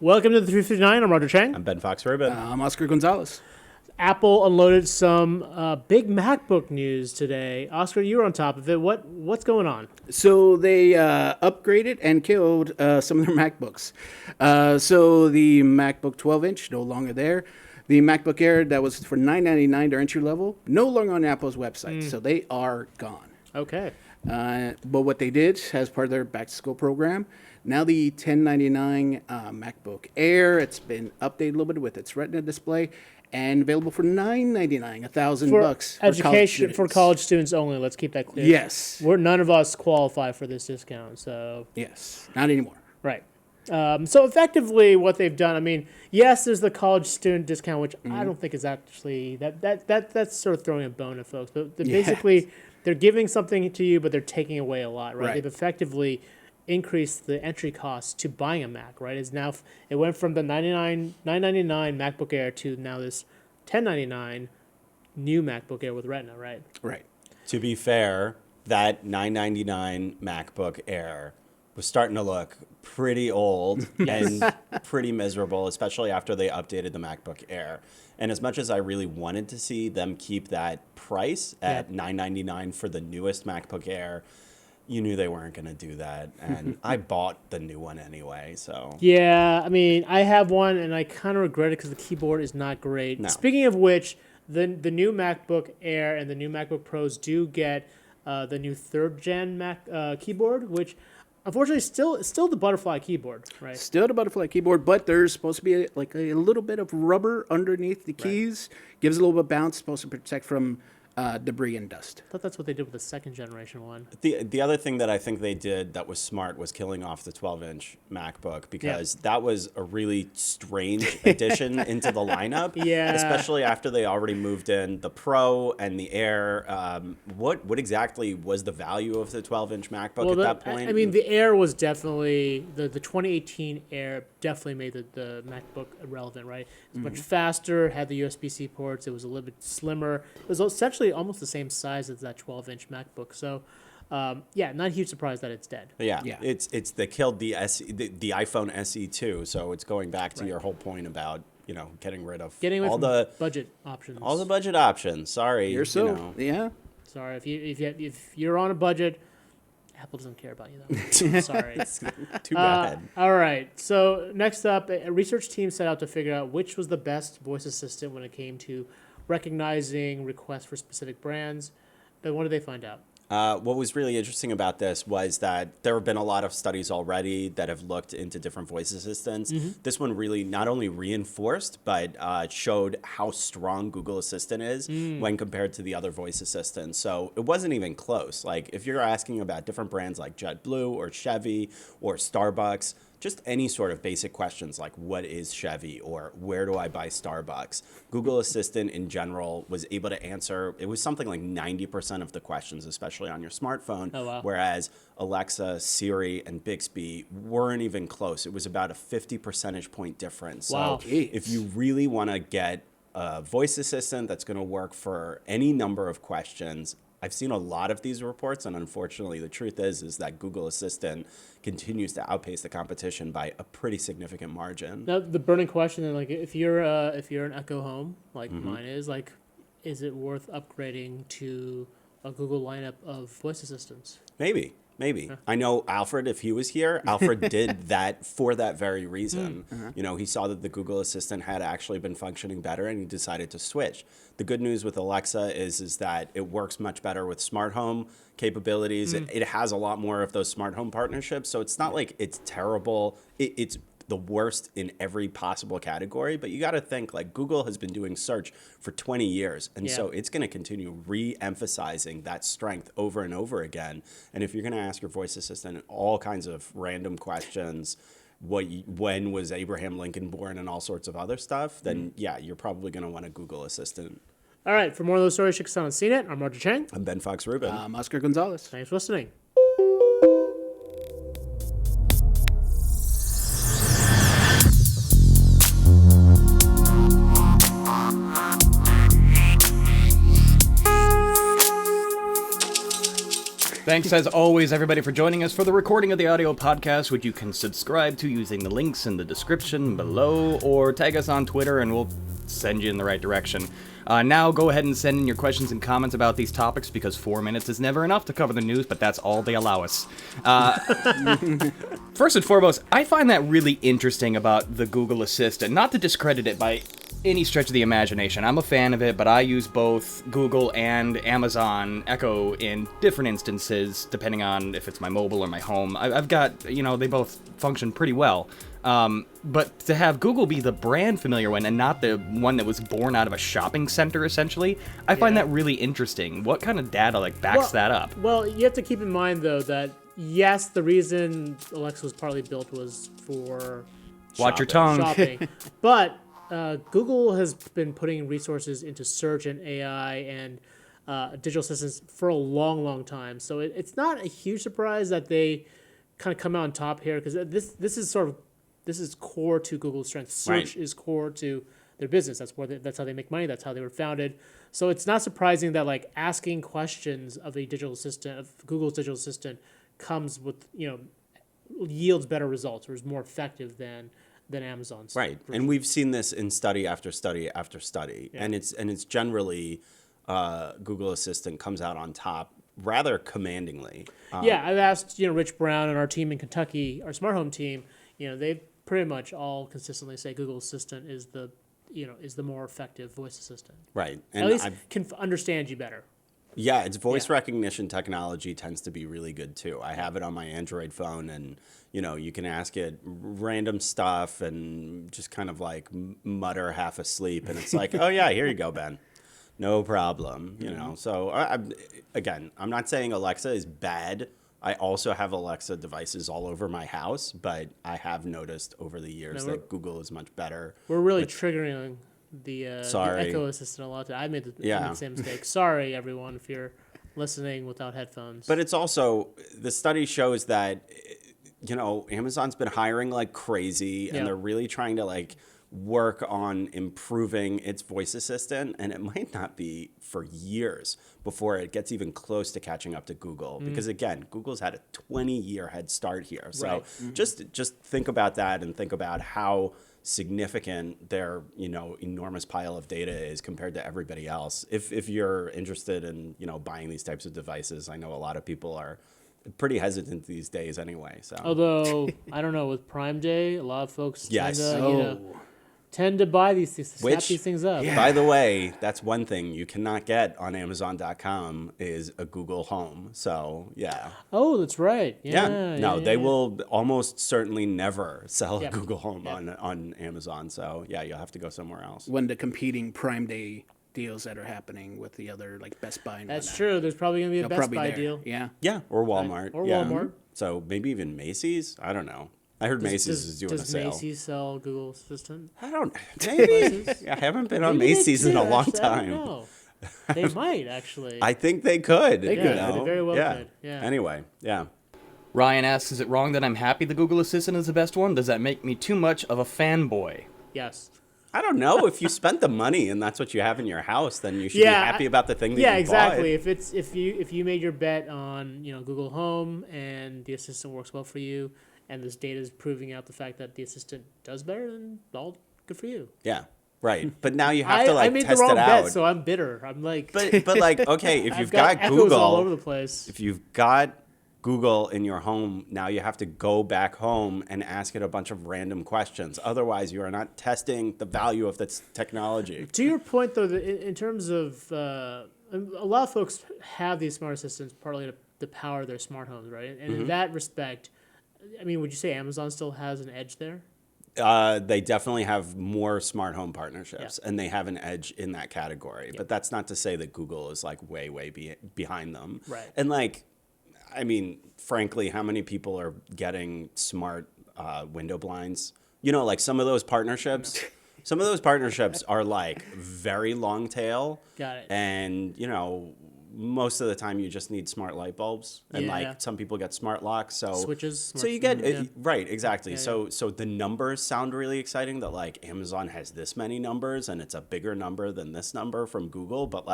Welcome to the 359. I'm Roger Chang. I'm Ben Fox Rubin. I'm Oscar Gonzalez. Apple unloaded some big MacBook news today. Oscar, you were on top of it. What's going on? So they upgraded and killed some of their MacBooks. So the MacBook 12-inch, no longer there. The MacBook Air that was for $999, their entry level, no longer on Apple's website. So they are gone. Okay. But what they did as part of their back-to-school program, now the $1099 MacBook Air, it's been updated a little bit with its Retina display, and available for $999, $1,000 education for college students only. Let's keep that clear. Yes. None of us qualify for this discount. So yes, not anymore. Right. So effectively, what they've done, I mean, yes, there's the college student discount, which I don't think is actually that's sort of throwing a bone at folks. But basically, they're giving something to you, but they're taking away a lot, right? They've effectively increased the entry cost to buying a Mac, right? It went from the $999 MacBook Air to now this $1099 new MacBook Air with Retina, right? Right. To be fair, that $999 MacBook Air was starting to look pretty old and pretty miserable, especially after they updated the MacBook Air. And as much as I really wanted to see them keep that price at $999 for the newest MacBook Air, you knew they weren't going to do that. And I bought the new one anyway, so. Yeah, I mean, I have one, and I kind of regret it because the keyboard is not great. No. Speaking of which, the new MacBook Air and the new MacBook Pros do get the new third-gen Mac keyboard, which unfortunately still the butterfly keyboard, right? Still the butterfly keyboard, but there's supposed to be a little bit of rubber underneath the keys. Gives a little bit of bounce, supposed to protect from debris and dust. I thought that's what they did with the second generation one. The other thing that I think they did that was smart was killing off the 12-inch MacBook, because that was a really strange addition into the lineup. Yeah. Especially after they already moved in the Pro and the Air. What exactly was the value of the 12-inch MacBook at that point? I mean, the Air was definitely, the 2018 Air definitely made the MacBook relevant, right? It's much faster, had the USB-C ports, it was a little bit slimmer. It was essentially almost the same size as that 12-inch MacBook. So, not a huge surprise that it's dead. Yeah. It's they killed the iPhone SE too. So it's going back to your whole point about getting rid of all the budget options. All the budget options. Sorry, Sorry, if you're on a budget, Apple doesn't care about you though. Sorry. Too bad. All right. So next up, a research team set out to figure out which was the best voice assistant when it came to recognizing requests for specific brands. But what did they find out? What was really interesting about this was that there have been a lot of studies already that have looked into different voice assistants. This one really not only reinforced, but showed how strong Google Assistant is when compared to the other voice assistants. So it wasn't even close. Like if you're asking about different brands like JetBlue or Chevy or Starbucks, just any sort of basic questions like what is Chevy or where do I buy Starbucks? Google Assistant in general was able to answer, it was something like 90% of the questions, especially on your smartphone. Oh, wow. Whereas Alexa, Siri, and Bixby weren't even close. It was about a 50 percentage point difference. Wow. So if you really want to get a voice assistant that's going to work for any number of questions, I've seen a lot of these reports, and unfortunately, the truth is that Google Assistant continues to outpace the competition by a pretty significant margin. Now, the burning question, then, like, if you're an Echo Home, like mine is, like, is it worth upgrading to a Google lineup of voice assistants? Maybe. I know Alfred, if he was here, Alfred did that for that very reason. He saw that the Google Assistant had actually been functioning better, and he decided to switch. The good news with Alexa is that it works much better with smart home capabilities. It has a lot more of those smart home partnerships, so it's not like it's terrible. It's the worst in every possible category, but you got to think like Google has been doing search for 20 years. And so it's going to continue re-emphasizing that strength over and over again. And if you're going to ask your voice assistant all kinds of random questions, when was Abraham Lincoln born and all sorts of other stuff, then you're probably going to want a Google Assistant. All right. For more of those stories, check us out on CNET. I'm Roger Chang. I'm Ben Fox Rubin. I'm Oscar Gonzalez. Thanks for listening. Thanks Thanks, as always, everybody, for joining us for the recording of the audio podcast, which you can subscribe to using the links in the description below, or tag us on Twitter, and we'll send you in the right direction. Now, go ahead and send in your questions and comments about these topics, because 4 minutes is never enough to cover the news, but that's all they allow us. First and foremost, I find that really interesting about the Google Assistant. Not to discredit it by any stretch of the imagination. I'm a fan of it, but I use both Google and Amazon Echo in different instances, depending on if it's my mobile or my home. I've got, they both function pretty well. But to have Google be the brand familiar one and not the one that was born out of a shopping center, essentially, I find that really interesting. What kind of data backs that up? Well, you have to keep in mind, though, that yes, the reason Alexa was partly built was for Watch your tongue. shopping. But Google has been putting resources into search and AI and digital assistants for a long, long time. So it's not a huge surprise that they kind of come out on top here, because this is core to Google's strength. Search is core to their business. That's how they make money. That's how they were founded. So it's not surprising that asking questions of a digital assistant, of Google's digital assistant, comes with yields better results, or is more effective than Amazon's. Right, and we've seen this in study after study after study, and it's generally Google Assistant comes out on top rather commandingly. I've asked Rich Brown and our team in Kentucky, our smart home team. They pretty much all consistently say Google Assistant is the more effective voice assistant. Right, and at least can understand you better. Yeah, its voice recognition technology tends to be really good too. I have it on my Android phone, and you can ask it random stuff and just kind of mutter half asleep, and it's like, oh yeah, here you go, Ben, no problem. So I'm not saying Alexa is bad. I also have Alexa devices all over my house, but I have noticed over the years that Google is much better. We're really triggering the Echo Assistant a lot. I made the same mistake. Sorry, everyone, if you're listening without headphones. But it's also, the study shows that, Amazon's been hiring like crazy, and they're really trying to work on improving its voice assistant, and it might not be for years before it gets even close to catching up to Google, because again, Google's had a 20-year head start here. So just think about that, and think about how significant their enormous pile of data is compared to everybody else. If you're interested in buying these types of devices, I know a lot of people are pretty hesitant these days anyway. So although I don't know, with Prime Day, a lot of folks tend to buy these things, snap these things up. By the way, that's one thing you cannot get on Amazon.com is a Google Home. So, yeah. Oh, that's right. They will almost certainly never sell a Google Home on Amazon. So, yeah, you'll have to go somewhere else. When the competing Prime Day deals that are happening with the other Best Buy and that's true. There's probably going to be a Best Buy deal. Yeah, or Walmart. Or Walmart. So, maybe even Macy's. I don't know. I heard Macy's is doing a sale. Does Macy's sell Google Assistant? I don't. Maybe. I haven't been on Macy's in a long time. I don't know. They might actually. I think they could. They could. They very well could. Yeah. Anyway, yeah. Ryan asks, is it wrong that I'm happy the Google Assistant is the best one? Does that make me too much of a fanboy? Yes. I don't know. If you spent the money and that's what you have in your house, then you should be happy about the thing that you bought. Yeah, exactly. If you made your bet on Google Home and the Assistant works well for you, and this data is proving out the fact that the Assistant does better, then all good for you. Yeah, right. But now you have to I made test the wrong it out. Bet, so I'm bitter. I'm like, but okay, if you've got echoes Google all over the place. If you've got Google in your home, now you have to go back home and ask it a bunch of random questions. Otherwise, you are not testing the value of this technology. To your point, though, in terms of a lot of folks have these smart assistants partly to power their smart homes, right? And in that respect, I mean, would you say Amazon still has an edge there? They definitely have more smart home partnerships, and they have an edge in that category. But that's not to say that Google is way behind them. Right. And I mean, frankly, how many people are getting smart window blinds? Some of those partnerships. Some of those partnerships are very long tail. Got it. And most of the time you just need smart light bulbs, and some people get smart locks, so switches. So you get right, exactly. So the numbers sound really exciting, that Amazon has this many numbers and it's a bigger number than this number from Google, but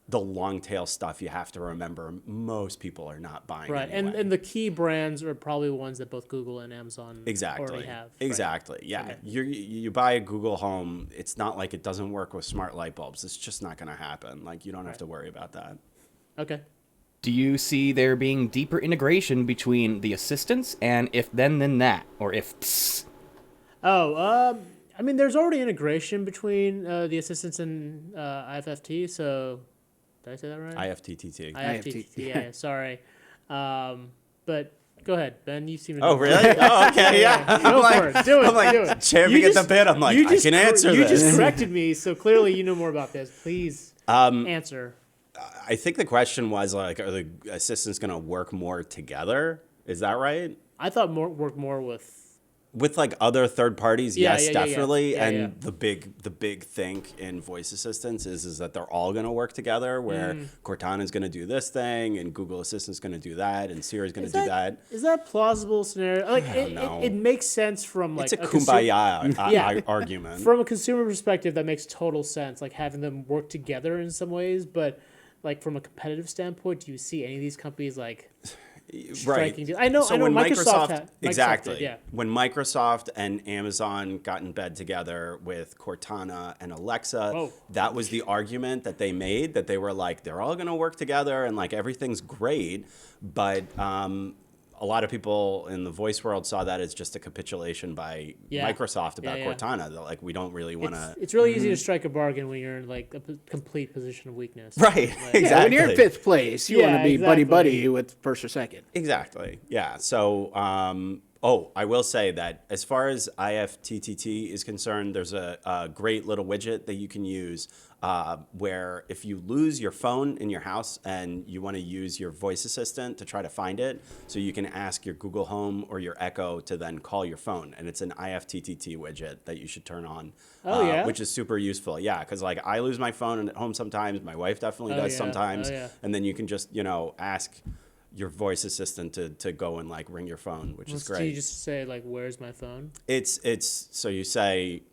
the long tail stuff, you have to remember most people are not buying Right, anyway. and the key brands are probably ones that both Google and Amazon Exactly. already have. Right? Exactly. Yeah. Okay. You buy a Google Home, it's not like it doesn't work with smart light bulbs. It's just not going to happen. Like, you don't have to worry about that. Okay. Do you see there being deeper integration between the assistants and if then that, or if psst? Oh, I mean, there's already integration between the assistants and IFFT. So, did I say that right? IFTTT. IFTT. Yeah. Sorry. But go ahead, Ben. You seem to. Oh, know. really? Oh, okay. Yeah. Go for it. Do it. I'm like do it. champing at the bit. I'm like, I can answer You this. just corrected me, so clearly you know more about this. Please answer. I think the question was like, are the assistants going to work more together? Is that right? I thought work more with like other third parties, yes, yeah. definitely. Yeah, and yeah. the big thing in voice assistants is that they're all going to work together. Where Cortana is going to do this thing, and Google Assistant is going to do that, and Siri is going to do that. Is that a plausible scenario? Like don't know. it makes sense from like It's a kumbaya argument. From a consumer perspective, that makes total sense. Like having them work together in some ways, but like from a competitive standpoint, do you see any of these companies like striking deals? I know when Microsoft exactly. did, yeah. When Microsoft and Amazon got in bed together with Cortana and Alexa, Whoa. that was the argument that they made, that they were like, they're all going to work together and like everything's great. But a lot of people in the voice world saw that as just a capitulation by Microsoft about Cortana. They're like, we don't really want to. It's really easy to strike a bargain when you're in like a complete position of weakness. Right. Like, exactly. Yeah, when you're in fifth place, you want to be exactly. buddy with first or second. Exactly. Yeah. So, I will say that as far as IFTTT is concerned, there's a great little widget that you can use where if you lose your phone in your house and you want to use your voice assistant to try to find it, so you can ask your Google Home or your Echo to then call your phone. And it's an IFTTT widget that you should turn on, which is super useful. Yeah, because like I lose my phone at home sometimes. My wife definitely does sometimes. And then you can just, ask your voice assistant to go and like ring your phone, which is great. So you just say like, "Where's my phone?" It's so you say,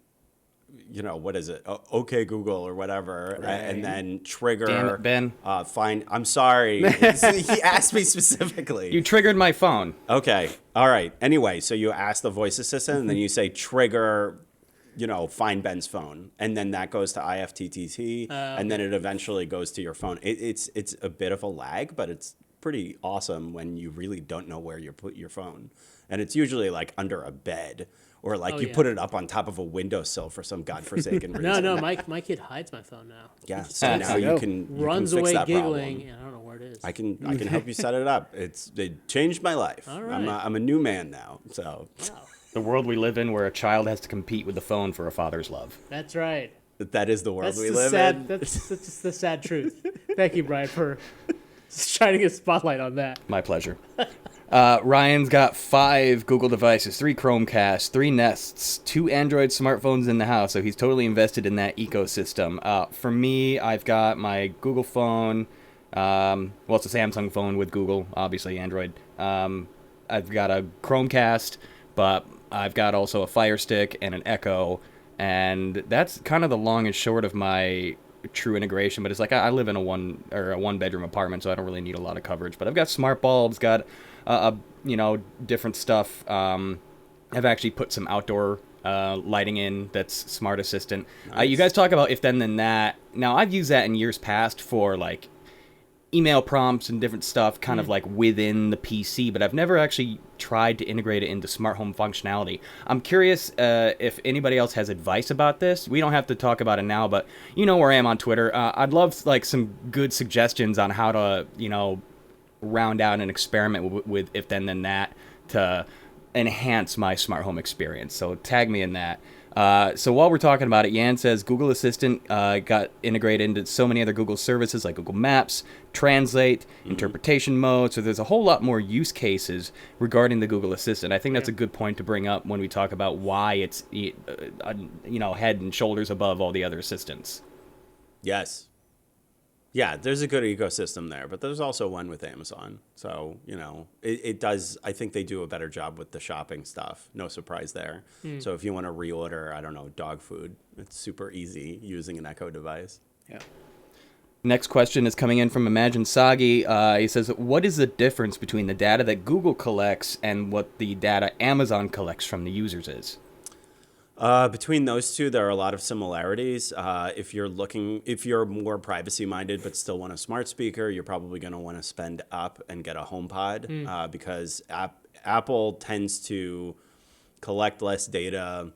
what is it? Okay, Google or whatever, and then trigger. Damn it, Ben. Fine. I'm sorry. He asked me specifically. You triggered my phone. Okay. All right. Anyway, so you ask the voice assistant, and then you say trigger. Find Ben's phone, and then that goes to IFTTT, and then it eventually goes to your phone. It's a bit of a lag, but it's pretty awesome when you really don't know where you put your phone, and it's usually like under a bed or like you put it up on top of a windowsill for some godforsaken reason. No, my kid hides my phone now. Yeah, so now you can Runs fix away that giggling, problem. and I don't know where it is. I can help you set it up. It changed my life. All right. I'm a new man now. So Wow. The world we live in where a child has to compete with the phone for a father's love. That's right. that is the world That's we the live sad. in. That's just the sad truth. Thank you, Brian, for shining a spotlight on that. My pleasure. Ryan's got 5 Google devices, 3 Chromecasts, 3 Nests, 2 Android smartphones in the house, so he's totally invested in that ecosystem. For me, I've got my Google phone. It's a Samsung phone with Google, obviously Android. I've got a Chromecast, but I've got also a Fire Stick and an Echo, and that's kind of the long and short of my true integration. But it's like I live in a one bedroom apartment, so I don't really need a lot of coverage. But I've got smart bulbs, got different stuff. I've actually put some outdoor lighting in that's smart assistant. Nice. You guys talk about if then that. Now I've used that in years past for like email prompts and different stuff kind of like within the PC, but I've never actually tried to integrate it into smart home functionality. I'm curious if anybody else has advice about this. We don't have to talk about it now, but you know where I am on Twitter. I'd love like some good suggestions on how to, round out an experiment with if then that to enhance my smart home experience. So tag me in that. So while we're talking about it, Yan says Google Assistant got integrated into so many other Google services like Google Maps, Translate, interpretation mode. So there's a whole lot more use cases regarding the Google Assistant. I think that's a good point to bring up when we talk about why it's head and shoulders above all the other assistants. Yes. Yeah, there's a good ecosystem there, but there's also one with Amazon. So, it does, I think they do a better job with the shopping stuff. No surprise there. So if you want to reorder, I don't know, dog food, it's super easy using an Echo device. Yeah. Next question is coming in from Imagine Sagi. He says, what is the difference between the data that Google collects and what the data Amazon collects from the users is? Between those two, there are a lot of similarities. If you're more privacy-minded but still want a smart speaker, you're probably going to want to spend up and get a HomePod because Apple tends to collect less data,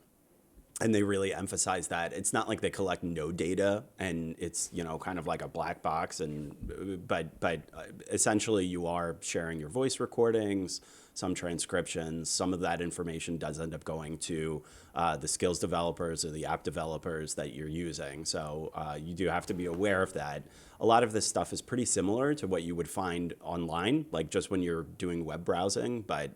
and they really emphasize that. It's not like they collect no data, and it's kind of like a black box. But essentially, you are sharing your voice recordings, some transcriptions. Some of that information does end up going to the skills developers or the app developers that you're using. So you do have to be aware of that. A lot of this stuff is pretty similar to what you would find online, like just when you're doing web browsing. But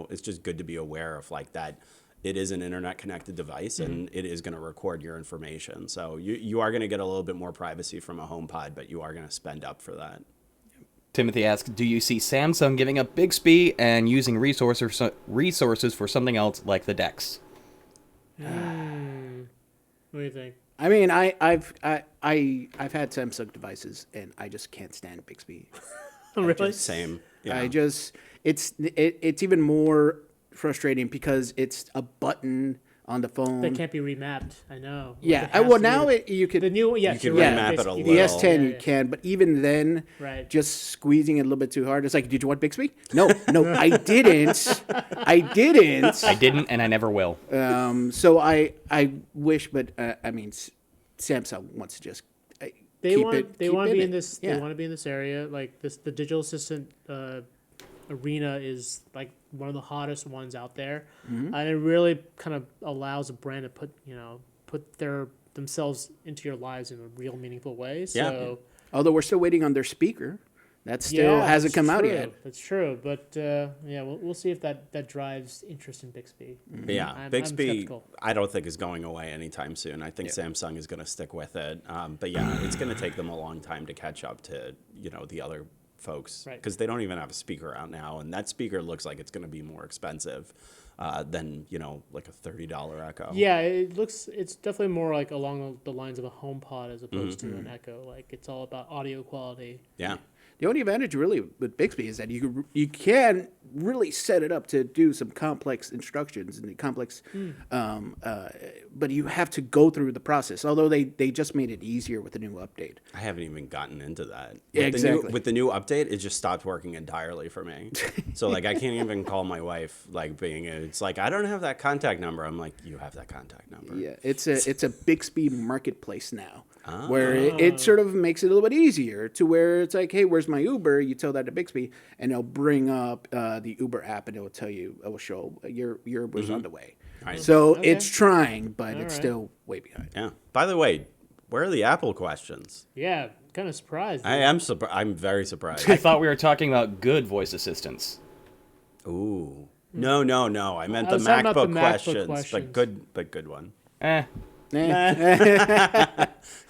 it's just good to be aware of like that. It is an internet connected device and it is going to record your information. So you are going to get a little bit more privacy from a HomePod, but you are going to spend up for that. Timothy asks, do you see Samsung giving up Bixby and using resources for something else like the DeX? What do you think? I mean, I've had Samsung devices and I just can't stand Bixby. Really? Same. Yeah. It's even more frustrating because it's a button on the phone. That can't be remapped. I know. Yeah. It has Well, to now be you could. the new. Yeah, You can you're right. remap it a Basically, little. The S10 yeah, you can, but even then, Right. just squeezing it a little bit too hard. It's like, did you want Bixby? No, I didn't. I didn't. I didn't, and I never will. So I wish, but I mean, Samsung wants to just They keep want it. they keep want to in be it. in this. Yeah. They want to be in this area. Like this, the digital assistant arena is like one of the hottest ones out there, and it really kind of allows a brand to put themselves into your lives in a real meaningful way. So Although we're still waiting on their speaker, that still hasn't come out yet. That's true, but we'll see if that drives interest in Bixby. But yeah, I'm Bixby, skeptical. I don't think is going away anytime soon. I think Samsung is going to stick with it. But yeah, it's going to take them a long time to catch up to the other folks because they don't even have a speaker out now, and that speaker looks like it's going to be more expensive than like a $30 Echo. Yeah, it's definitely more like along the lines of a HomePod as opposed to an Echo. Like it's all about audio quality. Yeah. The only advantage really with Bixby is that you can really set it up to do some complex instructions and complex, but you have to go through the process. Although they just made it easier with the new update. I haven't even gotten into that. Exactly. With the new update, it just stopped working entirely for me. So like I can't even call my wife. Like it's like I don't have that contact number. I'm like, you have that contact number. Yeah, it's a Bixby marketplace now, where it sort of makes it a little bit easier to where it's like, hey, where's my Uber? You tell that to Bixby, and they'll bring up the Uber app, and it will show your Uber's on the way. Right. So it's trying, but it's right. still way behind. Yeah. By the way, where are the Apple questions? Yeah, kind of surprised. I am I'm very surprised. I thought we were talking about good voice assistants. Ooh. No. I meant I the was talking about the MacBook MacBook questions, questions. but good one. Eh.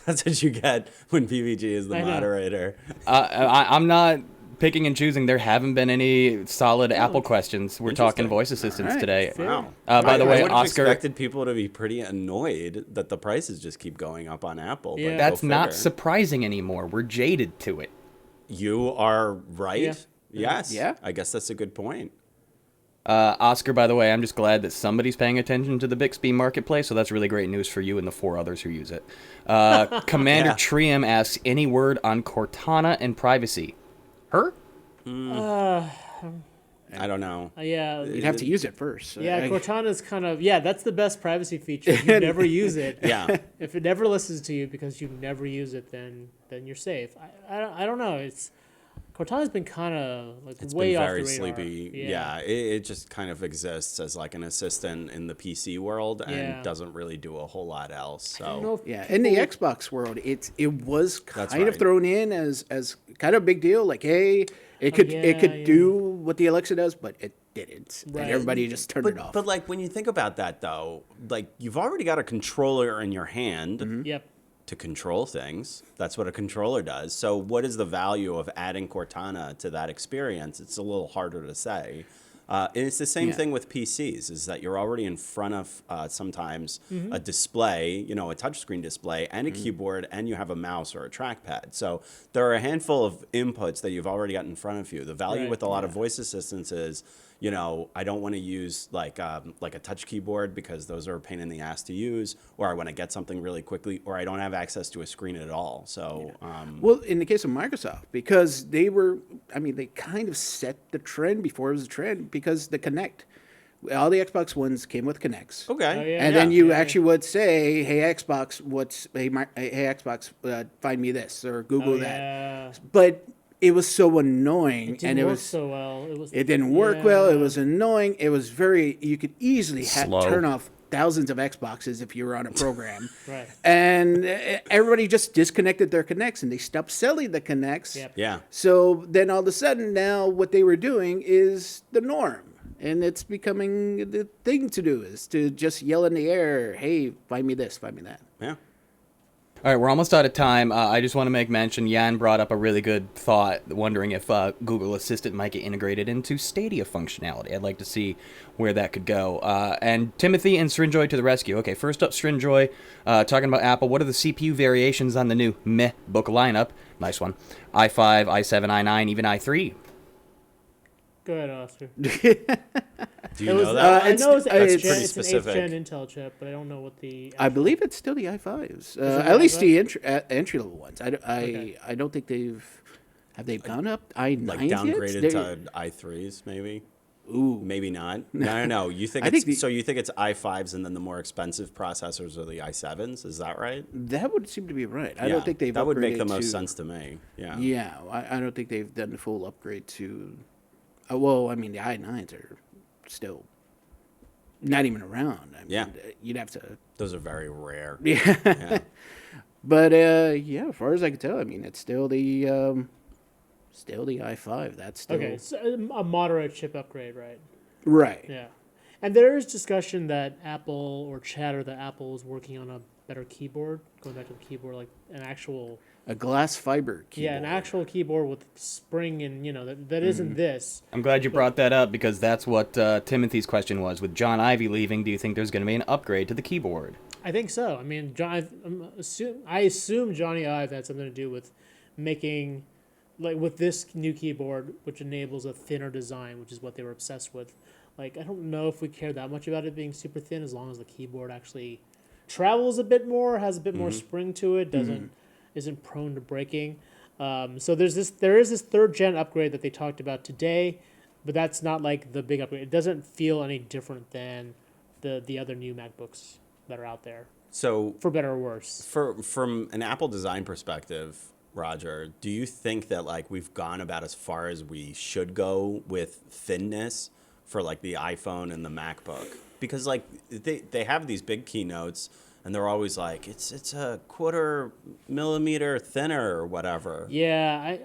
That's what you get when PVG is the I know. moderator. I'm not picking and choosing. There haven't been any solid Apple questions. We're talking Interesting. voice assistants right. today. Wow. By the way, I would have Oscar, expected people to be pretty annoyed that the prices just keep going up on Apple. Yeah. But that's go not figure. surprising anymore. We're jaded to it. You are right. Yeah. Yes. Yeah. I guess that's a good point. Oscar, by the way, I'm just glad that somebody's paying attention to the Bixby marketplace, so that's really great news for you and the 4 others who use it. Commander Yeah. Trium asks, any word on Cortana and privacy? Her? I don't know. Yeah. You'd have to use it first. Yeah, Cortana's kind of that's the best privacy feature. You never use it. Yeah. If it never listens to you because you never use it, then you're safe. I don't know. Cortana's been kind of like It's way been off very the radar. sleepy. Yeah, it just kind of exists as like an assistant in the PC world and Yeah. doesn't really do a whole lot else. I don't So know if Yeah, in the people- Xbox world, it was That's kind of right. thrown in as kind of a big deal. Like, hey, it could yeah. do what the Alexa does, but it didn't, Right. and everybody just turned it off. But like when you think about that though, like you've already got a controller in your hand Yep. to control things. That's what a controller does. So what is the value of adding Cortana to that experience? It's a little harder to say. And it's the same Yeah. thing with PCs, is that you're already in front of sometimes Mm-hmm. a display, a touchscreen display and a keyboard, and you have a mouse or a trackpad. So there are a handful of inputs that you've already got in front of you. The value Right. with a lot of voice assistants is, I don't want to use like a touch keyboard because those are a pain in the ass to use, or I want to get something really quickly, or I don't have access to a screen at all. So, Well, in the case of Microsoft, because they kind of set the trend before it was a trend, because the Kinect, all the Xbox Ones came with Kinects. okay. Oh, yeah. And then you Yeah. actually would say, "Hey Xbox, hey Xbox, find me this," or Google that. Yeah. But it was so annoying, It didn't and it work was so well. it didn't work well. It Yeah. was annoying. It was you could easily Slow. turn off thousands of Xboxes if you were on a program. Right. And everybody just disconnected their Kinects, and they stopped selling the Kinects. Yep. Yeah. So then all of a sudden now what they were doing is the norm. And it's becoming the thing to do, is to just yell in the air, "Hey, find me this, find me that." Yeah. All right, we're almost out of time. I just want to make mention, Jan brought up a really good thought, wondering if Google Assistant might get integrated into Stadia functionality. I'd like to see where that could go. And Timothy and Srinjoy to the rescue. Okay, first up, Srinjoy, talking about Apple. What are the CPU variations on the new MacBook lineup? Nice one. i5, i7, i9, even i3. Go ahead, Oscar. Do you It was, know that? I know it's, That's an 8th pretty gen, it's an specific. 8th gen Intel chip, but I don't know what the. I believe it's still the i5s. it At least the the entry level ones. I don't think have they gone up i9s Like yet? downgraded They're- to i3s, maybe? Ooh. Maybe not. No. You think I it's think so you think it's i5s, and then the more expensive processors are the i7s? Is that right? That would seem to be right. I Yeah, don't think they've that would make the upgraded most to- sense to me. Yeah. Yeah, I don't think they've done the full upgrade to. Well, I mean, the i9s are still not even around. I mean, Yeah. you'd have to. Those are very rare. Yeah, Yeah. but yeah, as far as I can tell, I mean, it's still the i5. That's still Okay, so a moderate chip upgrade, right? right. Yeah. And there is discussion that Apple, or chatter that Apple is working on a better keyboard, going back to the keyboard, like an actual. A glass fiber keyboard. Yeah, an actual keyboard with spring and, that isn't this. I'm glad you brought that up, because that's what Timothy's question was. With John Ivey leaving, do you think there's going to be an upgrade to the keyboard? I think so. I mean, I assume Johnny Ive had something to do with making, like with this new keyboard, which enables a thinner design, which is what they were obsessed with. Like, I don't know if we care that much about it being super thin, as long as the keyboard actually travels a bit more, has a bit more spring to it, isn't prone to breaking. So there is this 3rd gen upgrade that they talked about today, but that's not like the big upgrade. It doesn't feel any different than the other new MacBooks that are out there, So for better or worse. from an Apple design perspective, Roger, do you think that like we've gone about as far as we should go with thinness for like the iPhone and the MacBook? Because like they have these big keynotes, and they're always like, it's a 1/4 millimeter thinner or whatever. Yeah,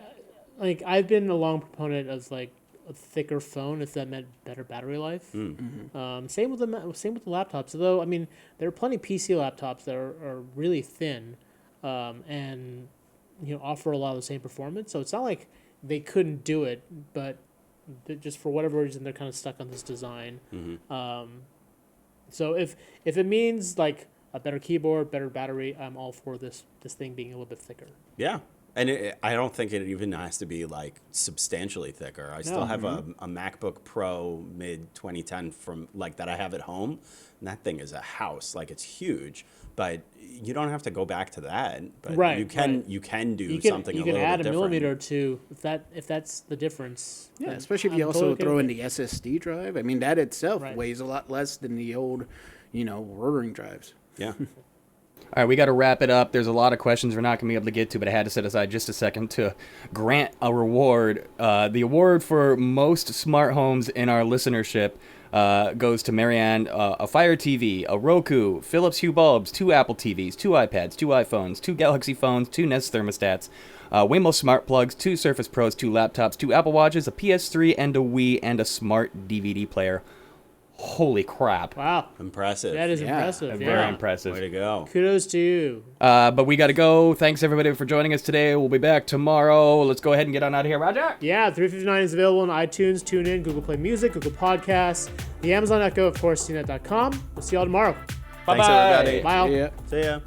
I've been a long proponent of like a thicker phone if that meant better battery life. Same with the laptops. Although I mean, there are plenty of PC laptops that are really thin, and offer a lot of the same performance. So it's not like they couldn't do it, but just for whatever reason they're kind of stuck on this design. So if it means like a better keyboard, better battery, I'm all for this thing being a little bit thicker. Yeah. And I don't think it even has to be like substantially thicker. I still have a MacBook Pro mid 2010 from like that I have at home, and that thing is a house. Like it's huge, but you don't have to go back to that. But Right, you can right. you can do You can something you a can little add bit a different. millimeter or two if that's the difference. Yeah, then especially if you I'm also totally okay throw with in it. the SSD drive. I mean, that itself Right. weighs a lot less than the old, rotary drives. Yeah. All right, we got to wrap it up. There's a lot of questions we're not going to be able to get to, but I had to set aside just a second to grant a reward. The award for most smart homes in our listenership goes to Marianne. A Fire TV, a Roku, Philips Hue bulbs, 2 Apple TVs, 2 iPads, 2 iPhones, 2 Galaxy phones, 2 Nest thermostats, Waymo smart plugs, 2 Surface Pros, 2 laptops, 2 Apple Watches, a PS3, and a Wii, and a smart DVD player. Holy crap. Wow. Impressive. That is Yeah, impressive. Very Yeah. impressive. Way to go. Kudos to you. But we got to go. Thanks, everybody, for joining us today. We'll be back tomorrow. Let's go ahead and get on out of here. Roger? Yeah, 359 is available on iTunes, TuneIn, Google Play Music, Google Podcasts, the Amazon Echo, of course, CNET.com. We'll see y'all tomorrow. Bye-bye. Thanks, everybody. Bye. all. Yeah. See ya.